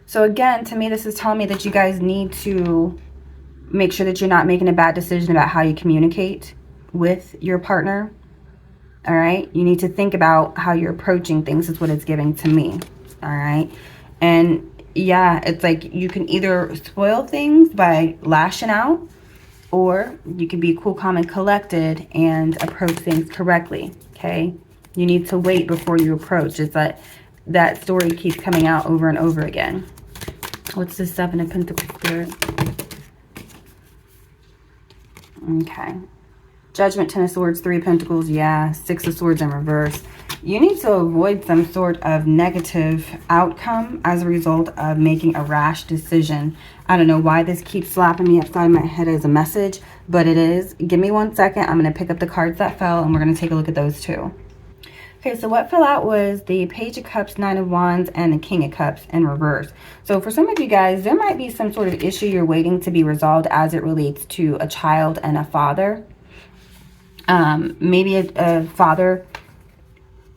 So again, to me, this is telling me that you guys need to make sure that you're not making a bad decision about how you communicate with your partner. All right. You need to think about how you're approaching things is what it's giving to me. All right. And yeah, it's like you can either spoil things by lashing out, or you can be cool, calm, and collected and approach things correctly. Okay. You need to wait before you approach. It's that story keeps coming out over and over again. What's the Seven of Pentacles, Spirit? Okay. Judgment, Ten of Swords, Three of Pentacles, yeah. Six of Swords in reverse. You need to avoid some sort of negative outcome as a result of making a rash decision. I don't know why this keeps slapping me upside my head as a message, but it is. Give me 1 second. I'm going to pick up the cards that fell, and we're going to take a look at those too. Okay, so what fell out was the Page of Cups, Nine of Wands, and the King of Cups in reverse. So for some of you guys, there might be some sort of issue you're waiting to be resolved as it relates to a child and a father. Maybe a father,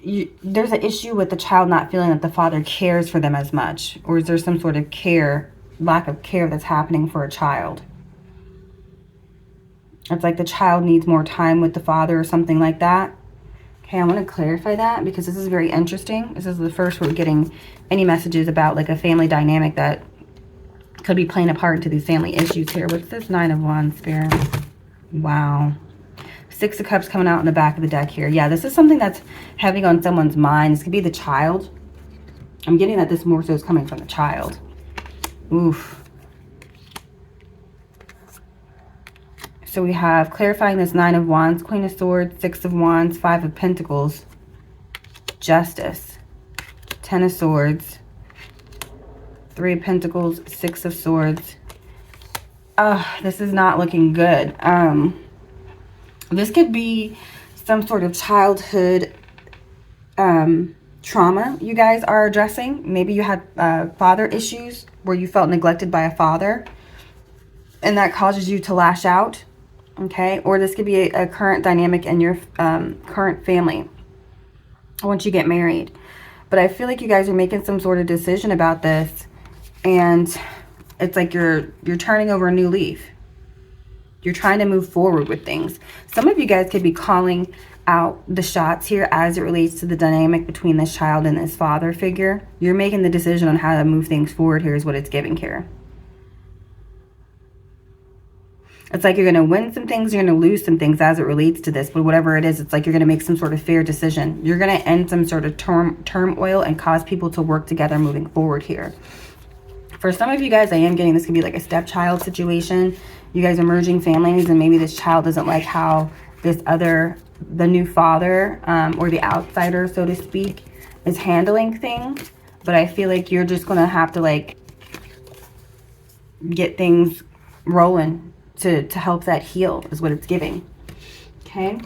there's an issue with the child not feeling that the father cares for them as much. Or is there some sort of lack of care that's happening for a child? It's like the child needs more time with the father or something like that. Okay, I want to clarify that because this is very interesting. This is the first we're getting any messages about like a family dynamic that could be playing a part into these family issues here. What's this Nine of Wands, Spirit? Wow. Six of Cups coming out in the back of the deck here. Yeah, this is something that's heavy on someone's mind. This could be the child. I'm getting that this more so is coming from the child. Oof. So we have clarifying this Nine of Wands, Queen of Swords, Six of Wands, Five of Pentacles, Justice, Ten of Swords, Three of Pentacles, Six of Swords. This is not looking good. This could be some sort of childhood trauma you guys are addressing. Maybe you had father issues where you felt neglected by a father, and that causes you to lash out. Okay, or this could be a current dynamic in your current family once you get married. But I feel like you guys are making some sort of decision about this, and it's like you're turning over a new leaf. You're trying to move forward with things. Some of you guys could be calling out the shots here as it relates to the dynamic between this child and this father figure. You're making the decision on how to move things forward. Here's what it's giving here. It's like you're going to win some things, you're going to lose some things as it relates to this. But whatever it is, it's like you're going to make some sort of fair decision. You're going to end some sort of turmoil and cause people to work together moving forward here. For some of you guys, I am getting this could be like a stepchild situation. You guys are merging families, and maybe this child doesn't like how the new father or the outsider, so to speak, is handling things. But I feel like you're just going to have to like get things rolling to help that heal is what it's giving. Okay.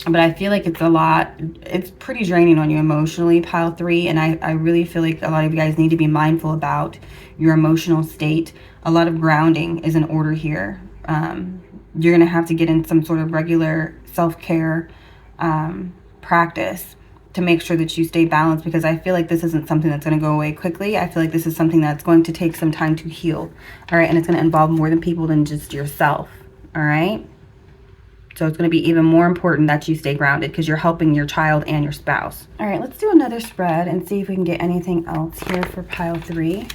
But I feel like it's a lot. It's pretty draining on you emotionally, pile 3. And I really feel like a lot of you guys need to be mindful about your emotional state. A lot of grounding is in order here. You're going to have to get in some sort of regular self-care practice to make sure that you stay balanced, because I feel like this isn't something that's going to go away quickly. I feel like this is something that's going to take some time to heal. All right. And it's going to involve more than people than just yourself. All right. So it's going to be even more important that you stay grounded because you're helping your child and your spouse. All right, let's do another spread and see if we can get anything else here for pile 3.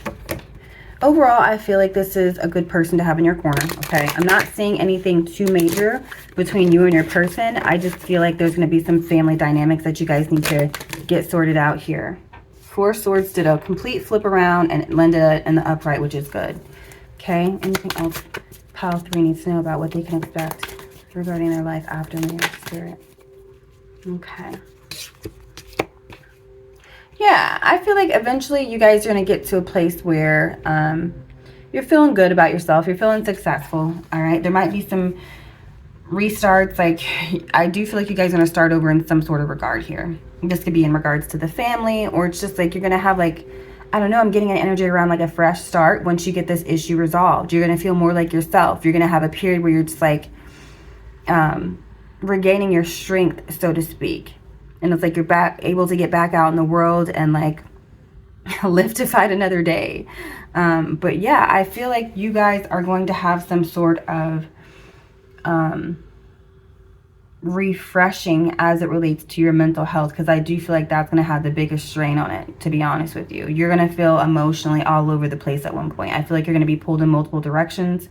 Overall, I feel like this is a good person to have in your corner, okay? I'm not seeing anything too major between you and your person. I just feel like there's going to be some family dynamics that you guys need to get sorted out here. 4 Swords did a complete flip around and landed in the upright, which is good. Okay, anything else pile 3 needs to know about what they can expect regarding their life after marriage, Spirit? Okay. Yeah, I feel like eventually you guys are going to get to a place where you're feeling good about yourself. You're feeling successful, all right? There might be some restarts. Like, I do feel like you guys are going to start over in some sort of regard here. This could be in regards to the family, or it's just like you're going to have like, I don't know, I'm getting an energy around like a fresh start once you get this issue resolved. You're going to feel more like yourself. You're going to have a period where you're just like regaining your strength, so to speak. And it's like you're able to get back out in the world and like live to fight another day. But yeah, I feel like you guys are going to have some sort of refreshing as it relates to your mental health, because I do feel like that's going to have the biggest strain on it, to be honest with you. You're going to feel emotionally all over the place at one point. I feel like you're going to be pulled in multiple directions.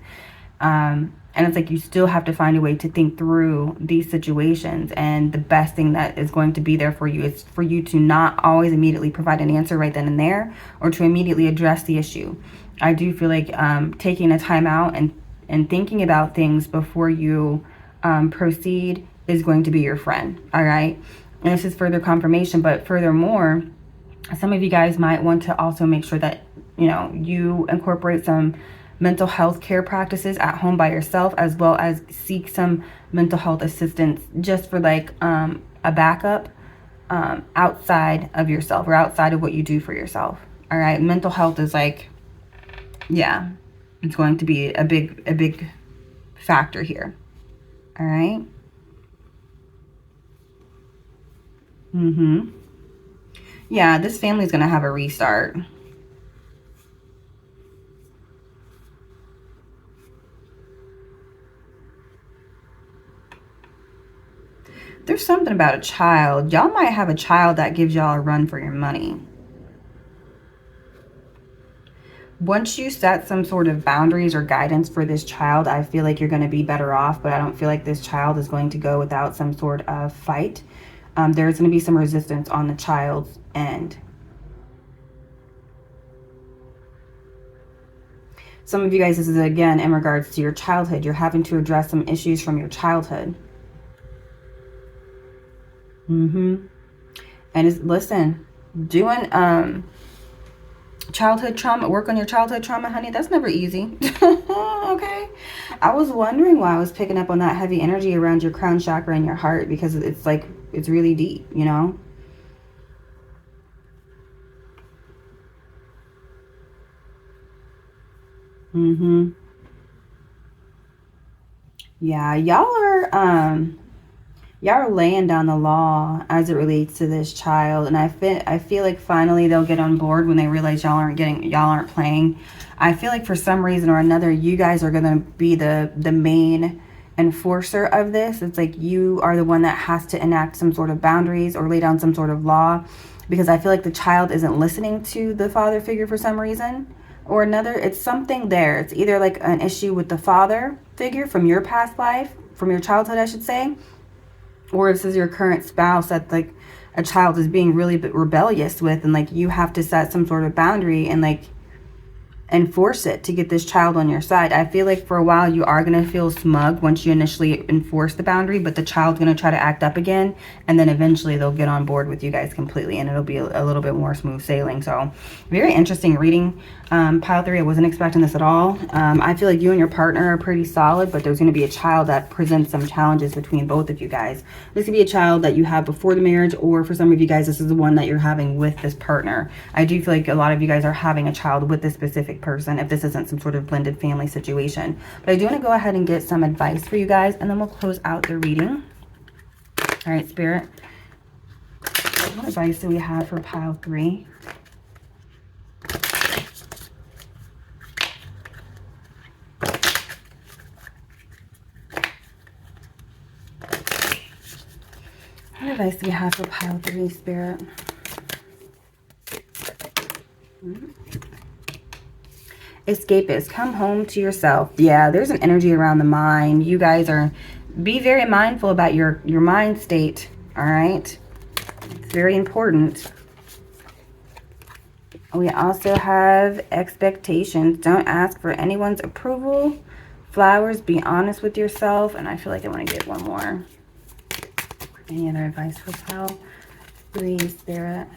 And it's like you still have to find a way to think through these situations. And the best thing that is going to be there for you is for you to not always immediately provide an answer right then and there, or to immediately address the issue. I do feel like taking a time out and thinking about things before you proceed is going to be your friend. All right. And this is further confirmation, but furthermore, some of you guys might want to also make sure that, you incorporate some mental health care practices at home by yourself, as well as seek some mental health assistance just for like a backup outside of yourself, or outside of what you do for yourself. All right. Mental health is like, yeah, it's going to be a big factor here. All right. Yeah, this family's going to have a restart. There's something about a child. Y'all might have a child that gives y'all a run for your money. Once you set some sort of boundaries or guidance for this child, I feel like you're going to be better off, but I don't feel like this child is going to go without some sort of fight. There's going to be some resistance on the child's end. Some of you guys, this is again in regards to your childhood. You're having to address some issues from your childhood. And listen, doing childhood trauma, work on your childhood trauma, honey, that's never easy. Okay. I was wondering why I was picking up on that heavy energy around your crown chakra and your heart, because it's like, it's really deep, Yeah, y'all are laying down the law as it relates to this child, and I feel like finally they'll get on board when they realize y'all aren't playing. I feel like for some reason or another, you guys are gonna be the main enforcer of this. It's like you are the one that has to enact some sort of boundaries or lay down some sort of law, because I feel like the child isn't listening to the father figure for some reason or another. It's something there. It's either like an issue with the father figure from your past life, from your childhood, I should say, or if this is your current spouse that like a child is being really rebellious with, and like you have to set some sort of boundary and like enforce it to get this child on your side. I feel like for a while you are going to feel smug once you initially enforce the boundary, but the child's going to try to act up again, and then eventually they'll get on board with you guys completely, and it'll be a little bit more smooth sailing. So very interesting reading. Pile 3, I wasn't expecting this at all. I feel like you and your partner are pretty solid, but there's going to be a child that presents some challenges between both of you guys. This could be a child that you have before the marriage, or for some of you guys, this is the one that you're having with this partner. I do feel like a lot of you guys are having a child with this specific person, if this isn't some sort of blended family situation. But I do want to go ahead and get some advice for you guys, and then we'll close out the reading. All right, Spirit, what advice do we have for pile 3? What advice do we have for pile 3, Spirit? Escapist, come home to yourself. Yeah, there's an energy around the mind. You guys be very mindful about your mind state. All right, it's very important. We also have expectations. Don't ask for anyone's approval. Flowers, be honest with yourself. And I feel like I want to get one more. Any other advice for pile 3, Spirit?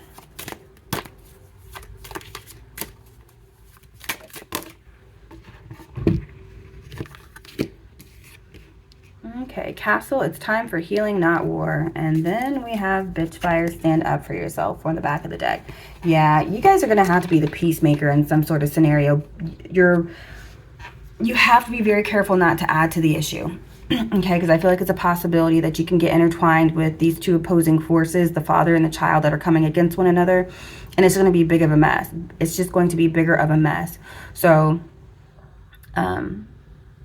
Okay, Castle, it's time for healing, not war. And then we have Bitchfire, stand up for yourself on the back of the deck. Yeah, you guys are going to have to be the peacemaker in some sort of scenario. You have to be very careful not to add to the issue. Okay, because I feel like it's a possibility that you can get intertwined with these two opposing forces, the father and the child, that are coming against one another. And it's going to be big of a mess. It's just going to be bigger of a mess. So,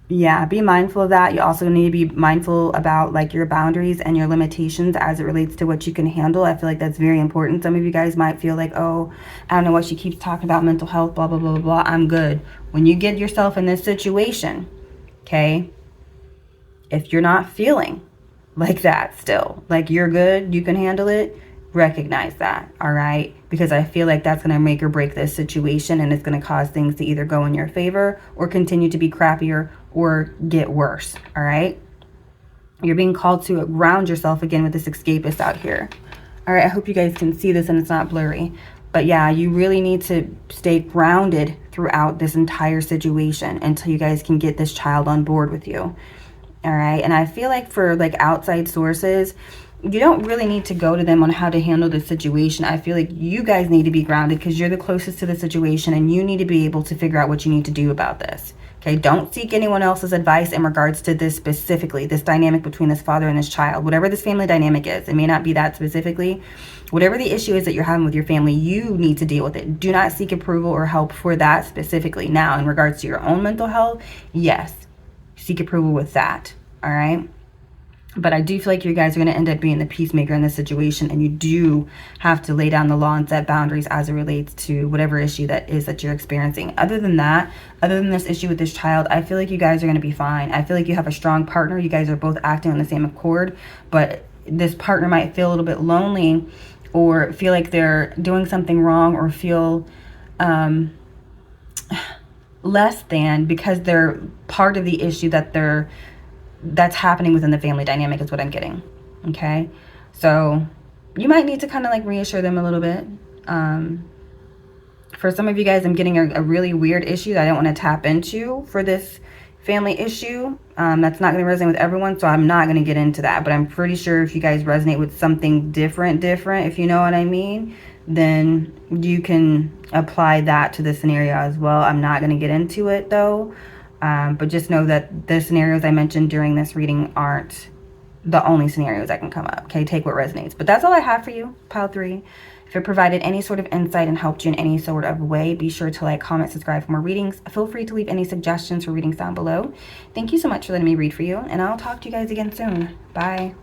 Yeah, be mindful of that. You also need to be mindful about like your boundaries and your limitations as it relates to what you can handle. I feel like that's very important. Some of you guys might feel like, oh, I don't know what she keeps talking about, mental health, blah, blah, blah, blah, blah. I'm good. When you get yourself in this situation, okay, if you're not feeling like that still, like you're good, you can handle it, recognize that, all right? Because I feel like that's going to make or break this situation, and it's going to cause things to either go in your favor or continue to be crappier or get worse, all right? You're being called to ground yourself again with this escapist out here. All right, I hope you guys can see this and it's not blurry. But yeah, you really need to stay grounded throughout this entire situation until you guys can get this child on board with you. All right, and I feel like for like outside sources, you don't really need to go to them on how to handle the situation. I feel like you guys need to be grounded because you're the closest to the situation, and you need to be able to figure out what you need to do about this. Okay, don't seek anyone else's advice in regards to this specifically, this dynamic between this father and this child. Whatever this family dynamic is, it may not be that specifically. Whatever the issue is that you're having with your family, you need to deal with it. Do not seek approval or help for that specifically. Now, in regards to your own mental health, yes, seek approval with that. All right. But I do feel like you guys are going to end up being the peacemaker in this situation, and you do have to lay down the law and set boundaries as it relates to whatever issue that is that you're experiencing. Other than that, other than this issue with this child, I feel like you guys are going to be fine. I feel like you have a strong partner. You guys are both acting on the same accord, but this partner might feel a little bit lonely or feel like they're doing something wrong or feel less than because they're part of the issue that's happening within the family dynamic is what I'm getting. Okay, so you might need to kind of like reassure them a little bit. For some of you guys, I'm getting a really weird issue that I don't want to tap into for this family issue. That's not going to resonate with everyone, so I'm not going to get into that. But I'm pretty sure if you guys resonate with something different, if you know what I mean, then you can apply that to the scenario as well. I'm not going to get into it though. But just know that the scenarios I mentioned during this reading aren't the only scenarios that can come up. Okay, take what resonates. But that's all I have for you, pile 3. If it provided any sort of insight and helped you in any sort of way, be sure to like, comment, subscribe for more readings. Feel free to leave any suggestions for readings down below. Thank you so much for letting me read for you, and I'll talk to you guys again soon. Bye.